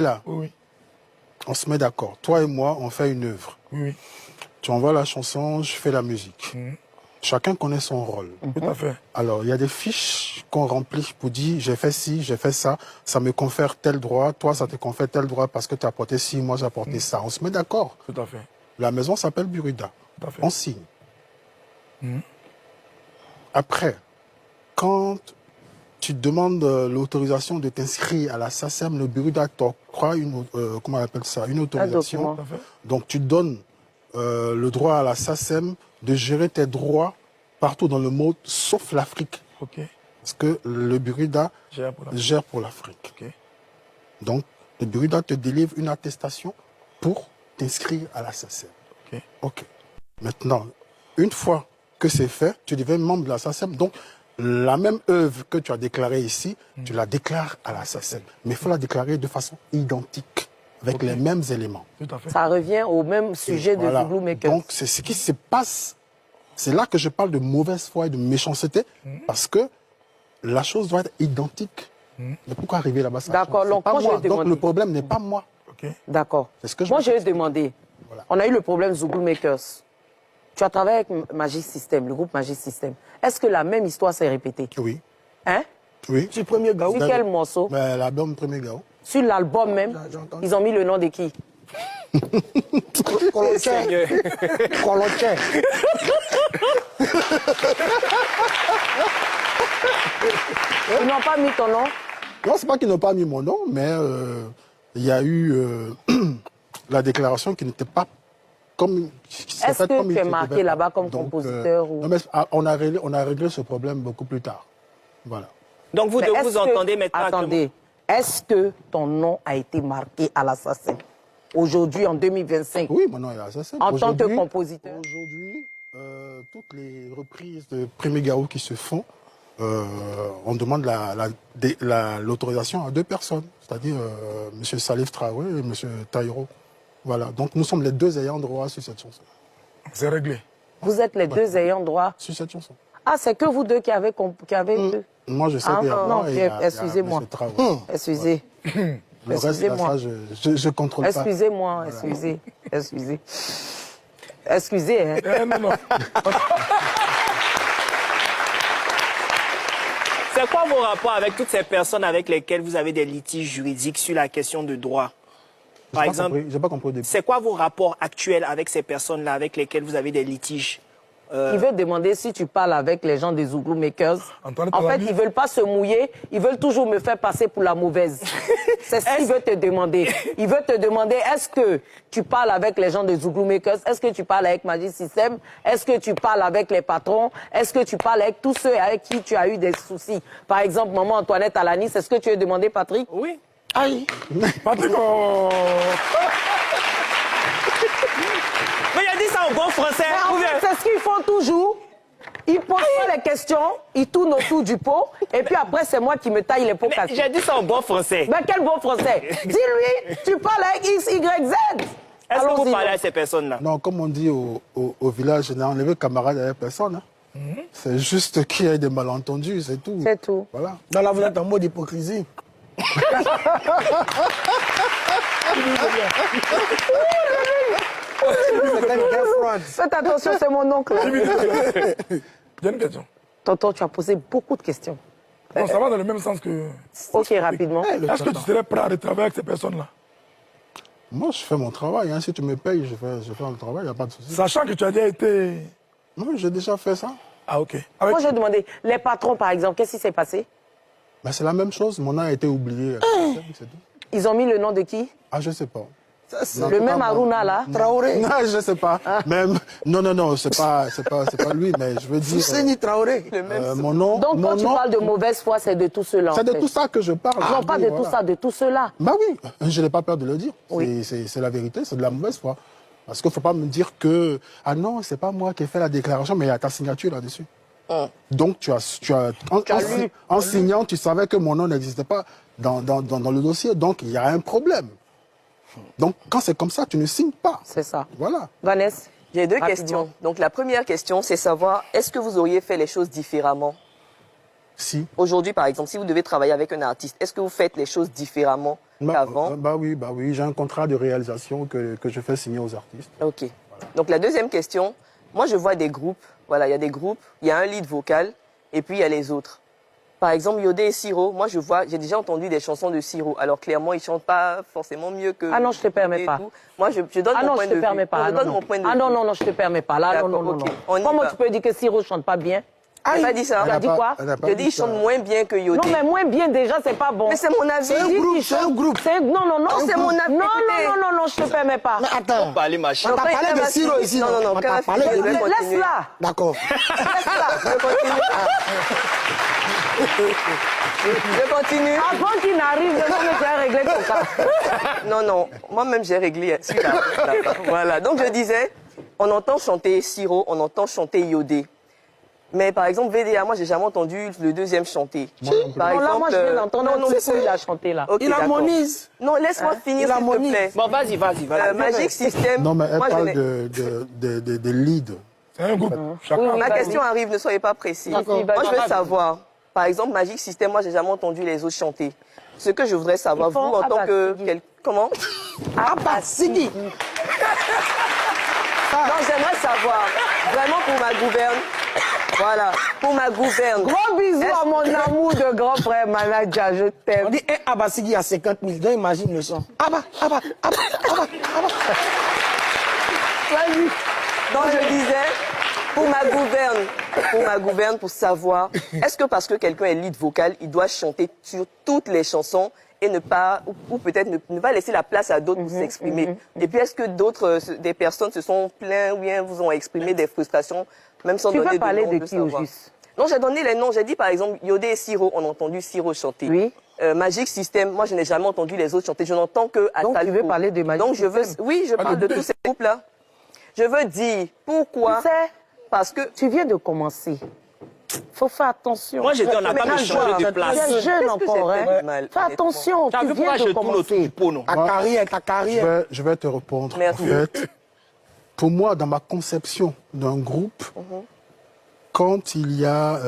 Là, Oui. on se met d'accord. Toi et moi, on fait une œuvre. Oui. Tu envoies la chanson, je fais la musique. Chacun connaît son rôle. Tout à fait. Alors, il y a des fiches qu'on remplit pour dire j'ai fait ci, j'ai fait ça, ça me confère tel droit, toi ça te confère tel droit parce que tu as apporté ci, moi j'ai apporté ça. On se met d'accord. Tout à fait. La maison s'appelle Buruda. Tout à fait. On signe. Après, quand tu demandes l'autorisation de t'inscrire à la SACEM, le Buruda t'octroie une, comment on appelle ça, une autorisation. Tout à fait. Donc tu donnes le droit à la SACEM de gérer tes droits partout dans le monde, sauf l'Afrique. Ok. Parce que le Buruda gère pour l'Afrique. Ok. Donc, le Buruda te délivre une attestation pour t'inscrire à la SACEM. Ok. Ok. Maintenant, une fois que c'est fait, tu deviens membre de la SACEM. Donc, la même œuvre que tu as déclarée ici, tu la déclares à la SACEM. Mais il faut la déclarer de façon identique, avec les mêmes éléments. Tout à fait. Ça revient au même sujet de Voilà. Zouglou Makers. Donc, c'est ce qui se passe. C'est là que je parle de mauvaise foi et de méchanceté, parce que la chose doit être identique. Mais pourquoi arriver là-bas? D'accord, donc moi, je vais Donc, demander. le problème n'est pas moi. Ok. D'accord. C'est ce que je Moi, veux je vais dire. demander. Voilà. On a eu le problème Zouglou Makers. Tu as travaillé avec Magic System, le groupe Magic System. Est-ce que la même histoire s'est répétée? Oui. Hein? Oui. Du premier Gaou. Sur quel morceau? Mais l'album Premier Gao. Sur l'album même, J'ai entendu. ils ont mis le nom de qui? Colotier. Colotier. Ils n'ont pas mis ton nom? Non, c'est pas qu'ils n'ont pas mis mon nom, mais il y a eu la déclaration qui n'était pas comme... Est-ce que tu es marqué là-bas comme compositeur ou... Non, mais on a réglé ce problème beaucoup plus tard. Voilà. Donc vous Mais deux est-ce vous que- entendez maintenant. Attendez, est-ce que ton nom a été marqué à l'assassin? Aujourd'hui, en 2025, Oui, mon nom est assassin. en tant que Aujourd'hui- compositeur? Aujourd'hui, toutes les reprises de Premier Gao qui se font, on demande l'autorisation à deux personnes, c'est-à-dire M. Salif Traoré et M. Taïro. Voilà, donc nous sommes les deux ayants droit sur cette chanson. C'est réglé. Vous êtes les deux ayants droit. Sur cette chanson. Ah, c'est que vous deux qui avez... deux. Moi, je sais Ah, qu'il y a non, moi et il y a excusez-moi. M. Traoré. Excusez. Le reste, là, Excusez-moi. ça, je contrôle pas. Excusez-moi, excusez. Excusez. Excusez, hein. Non, non. C'est quoi vos rapports avec toutes ces personnes avec lesquelles vous avez des litiges juridiques sur la question de droit? Par exemple, J'ai pas compris au début. c'est quoi vos rapports actuels avec ces personnes-là avec lesquelles vous avez des litiges? Il veut demander si tu parles avec les gens des Zouglou Makers. Antoine En fait, Talani. ils veulent pas se mouiller, ils veulent toujours me faire passer pour la mauvaise. C'est ce qu'il veut te demander. Il veut te demander, est-ce que tu parles avec les gens des Zouglou Makers? Est-ce que tu parles avec Magic System? Est-ce que tu parles avec les patrons? Est-ce que tu parles avec tous ceux avec qui tu as eu des soucis? Par exemple, maman Antoinette Talani, c'est ce que tu veux demander, Patrick? Oui. Aïe. Patrick, oh. Mais il a dit ça en bon français. En Ou bien- fait, c'est ce qu'ils font toujours. Ils posent pas les questions, ils tournent autour du pot, et puis après, c'est moi qui me taille les pots Mais cassés. j'ai dit ça en bon français. Mais quel bon français! Dis-lui, tu parles avec X, Y, Z! Est-ce que vous Allons-y. parlez à ces personnes-là? Non, comme on dit au village, je n'ai enlevé camarade avec personne. Hein. C'est juste qu'il y ait des malentendus, c'est tout. C'est tout. Voilà. Dans là, vous êtes en mode hypocrisie. Faites attention, c'est mon oncle. J'ai une question. Tonton, tu as posé beaucoup de questions. Bon, ça va dans le même sens que... Ok, rapidement. Est-ce que tu serais prêt à retravailler avec ces personnes-là? Moi, je fais mon travail. Hein. Si tu me payes, je fais mon travail, il n'y a pas de souci. Sachant que tu as déjà été... Non, j'ai déjà fait ça. Ah, ok. Avec... Moi, j'ai demandé, les patrons, par exemple, qu'est-ce qui s'est passé? Ben, c'est la même chose. Mon nom a été oublié. C'est tout. Ils ont mis le nom de qui? Ah, je sais pas. Le même Aruna, là? Traoré. Non, je sais pas. Même, non, c'est pas lui, mais je veux dire. Ousseini Traoré. Mon nom. Donc, mon quand tu nom, parles de mauvaise foi, c'est de tout cela. c'est en de fait. tout ça que je parle. Non, pas de Voilà. tout ça, de tout cela. Bah oui, je n'ai pas peur de le dire. Oui. C'est la vérité, c'est de la mauvaise foi. Parce qu'il ne faut pas me dire que, ah non, c'est pas moi qui ai fait la déclaration, mais il y a ta signature là-dessus. Donc, en signant, tu savais que mon nom n'existait pas dans le dossier. Donc, il y a un problème. Donc, quand c'est comme ça, tu ne signes pas. C'est ça. Voilà. Vanessa? J'ai deux Rapidement. questions. Donc la première question, c'est savoir, est-ce que vous auriez fait les choses différemment? Si. Aujourd'hui, par exemple, si vous devez travailler avec un artiste, est-ce que vous faites les choses différemment qu'avant. Bah oui, j'ai un contrat de réalisation que je fais signer aux artistes. Ok. Donc la deuxième question, moi je vois des groupes, voilà, il y a des groupes, il y a un lead vocal et puis il y a les autres. Par exemple, Yodé et Siro, moi j'ai déjà entendu des chansons de Siro. Alors clairement, ils chantent pas forcément mieux que... Ah non, je te permets pas. Moi, je donne mon point de vue. Ah non, je te permets pas. Je donne mon point de vue. Ah non, je te permets pas. Là, non. Comment tu peux dire que Siro chante pas bien? J'ai pas dit ça. Tu as dit quoi? Je dis ils chantent moins bien que Yodé. Non, mais moins bien déjà, c'est pas bon. Mais c'est mon avis. C'est un groupe. Non, c'est mon avis. Non, je te permets pas. Mais attends, Parler machin. on t'a parlé de Siro ici. Non. On t'a parlé de lui. Laisse-la. D'accord. Je continue. Avant qu'il n'arrive, je vais régler ton cas. Non. Moi-même, j'ai réglé celui-là. Voilà. Donc, je disais, on entend chanter Siro, on entend chanter Yodé. Mais par exemple, VDA, moi, j'ai jamais entendu le deuxième chanter. Par Non, là, moi, je viens d'entendre non, ce qu'il a chanté là. Okay, Il harmonise. Non, laisse-moi finir, s'il te plaît. Bon, vas-y. Magic System. Non, mais elle moi, je parle n'ai- de lead. C'est un groupe. Chacun. Ma question arrive, ne soyez pas précis. Moi, je veux savoir, par exemple, Magic System, moi, j'ai jamais entendu les autres chanter. Ce que je voudrais savoir, Ils vous, font en tant que... Abasidi. Comment? Abasidi. Non, j'aimerais savoir, vraiment pour ma gouverne, voilà, pour ma gouverne. Gros bisous à mon amour de grand frère Manager, je On t'aime. dit un Abasidi à 50 000. Donc imagine le son. Abba. Donc je disais, pour ma gouverne, pour savoir, est-ce que parce que quelqu'un est lead vocal, il doit chanter sur toutes les chansons et ne pas, ou peut-être ne pas laisser la place à d'autres pour s'exprimer. Et puis est-ce que des personnes se sont plaintes ou bien vous ont exprimé des frustrations, même sans Tu donner veux parler nom, de veut qui au savoir. juste? Non, j'ai donné les noms. J'ai dit par exemple Yodé et Siro, on a entendu Siro chanter. Oui. Magic System, moi je n'ai jamais entendu les autres chanter. Je n'entends que Donc, tu Atalco. veux parler de Magic Donc je veux, System? oui, je parle de tous ces groupes-là. Je veux dire pourquoi. Tu sais, Parce que tu viens de commencer. Faut faire attention. Moi, j'étais en attente de changer de Tu place. es jeune Qu'est-ce que encore, j'ai hein. fait de mal, Fais attention, T'as tu vu viens pourquoi je de tourne autour du commencer. pot, non? Ta carrière. Je vais te répondre. Merci. En fait, pour moi, dans ma conception d'un groupe, quand il y a...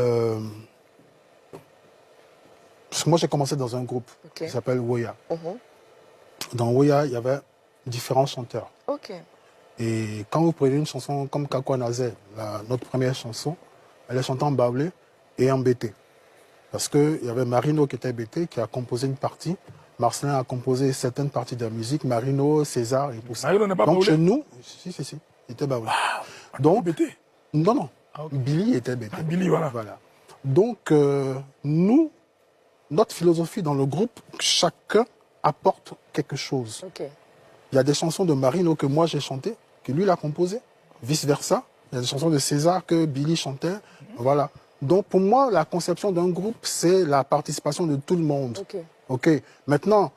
parce que moi, j'ai commencé dans un groupe qui s'appelle Woya. Dans Woya, il y avait différents chanteurs. Ok. Et quand vous prenez une chanson comme Kakwa Nazé, notre première chanson, elle est chantée en baoulé et en BT. Parce qu'il y avait Marino qui était BT, qui a composé une partie. Marcelin a composé certaines parties de la musique. Marino, César et tout ça. Marino n'est pas Donc baoulé? chez nous, si, il était baoulé. Donc, BT. Non. Billy était BT. Billy, voilà. Donc, nous, notre philosophie dans le groupe, chacun apporte quelque chose. Ok. Il y a des chansons de Marino que moi j'ai chantées, que lui l'a composées, vice-versa. Il y a des chansons de César que Billy chantait. Voilà. Donc pour moi, la conception d'un groupe, c'est la participation de tout le monde. Ok. Maintenant,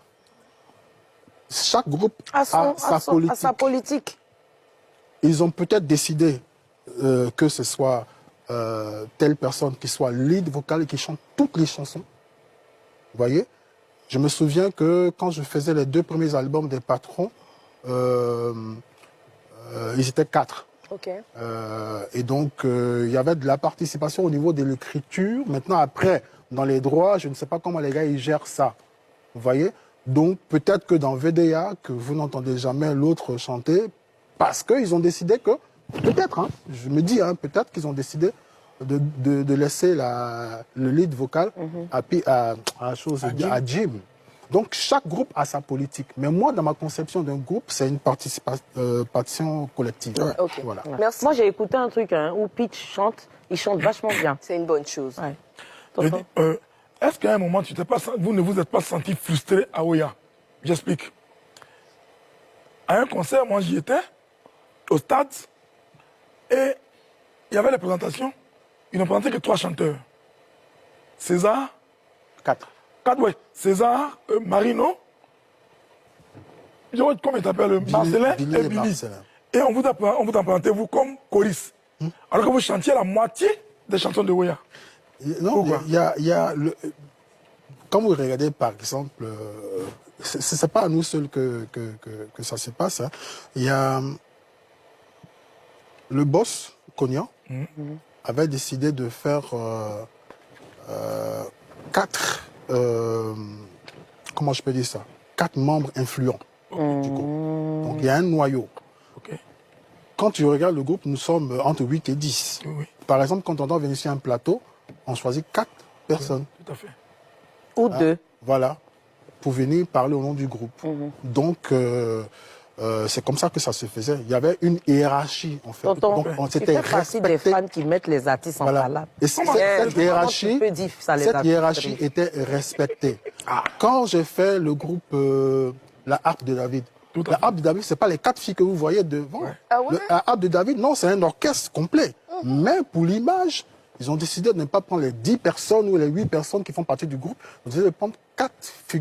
chaque groupe a sa politique. Ils ont peut-être décidé que ce soit telle personne qui soit lead vocal et qui chante toutes les chansons. Vous voyez? Je me souviens que quand je faisais les 2 premiers albums des Patrons, ils étaient 4. Et donc, il y avait de la participation au niveau de l'écriture. Maintenant, après, dans les droits, je ne sais pas comment les gars ils gèrent ça. Vous voyez? Donc, peut-être que dans VDA, que vous n'entendez jamais l'autre chanter, parce qu'ils ont décidé que, peut-être, hein, je me dis, hein, peut-être qu'ils ont décidé de laisser le lead vocal à Jim. Donc, chaque groupe a sa politique. Mais moi, dans ma conception d'un groupe, c'est une participation collective. Voilà. Merci. Moi, j'ai écouté un truc où Pitch chante. Il chante vachement bien. C'est une bonne chose. Ouais. Je dis, est-ce qu'à un moment, vous ne vous êtes pas senti frustré à Oya? J'explique. À un concert, moi, j'y étais, au stade, et il y avait les présentations. Ils n'ont présenté que 3 chanteurs. César. 4. Oui. César, Marino, comment il s'appelle, Marcelin Billy et Billy. Marcelin. Et on vous a présenté, vous, comme choriste. Alors que vous chantiez la moitié des chansons de Oya. Non, il y a quand vous regardez, par exemple, ce n'est pas à nous seuls que ça se passe. Hein. Il y a le boss, Cognan, avait décidé de faire 4, comment je peux dire ça, 4 membres influents du groupe. Donc il y a un noyau. Ok. Quand tu regardes le groupe, nous sommes entre 8 et 10. Oui. Par exemple, quand on doit venir sur un plateau, on choisit 4 personnes. Tout à fait. Ou 2. Voilà, pour venir parler au nom du groupe. Donc, c'est comme ça que ça se faisait. Il y avait une hiérarchie, en fait. Tonton, Donc, on tu s'était fais partie des respecté. fans qui mettent les artistes en Voilà. palade. Et cette hiérarchie, peux dire ça, les artistes était respectée. Quand j'ai fait le groupe La Harpe de David, la Harpe de David, ce n'est pas les 4 filles que vous voyez devant. Ah ouais? La Harpe de David, non, c'est un orchestre complet. Mais pour l'image, ils ont décidé de ne pas prendre les 10 personnes ou les 8 personnes qui font partie du groupe. Ils ont décidé de prendre 4 figures.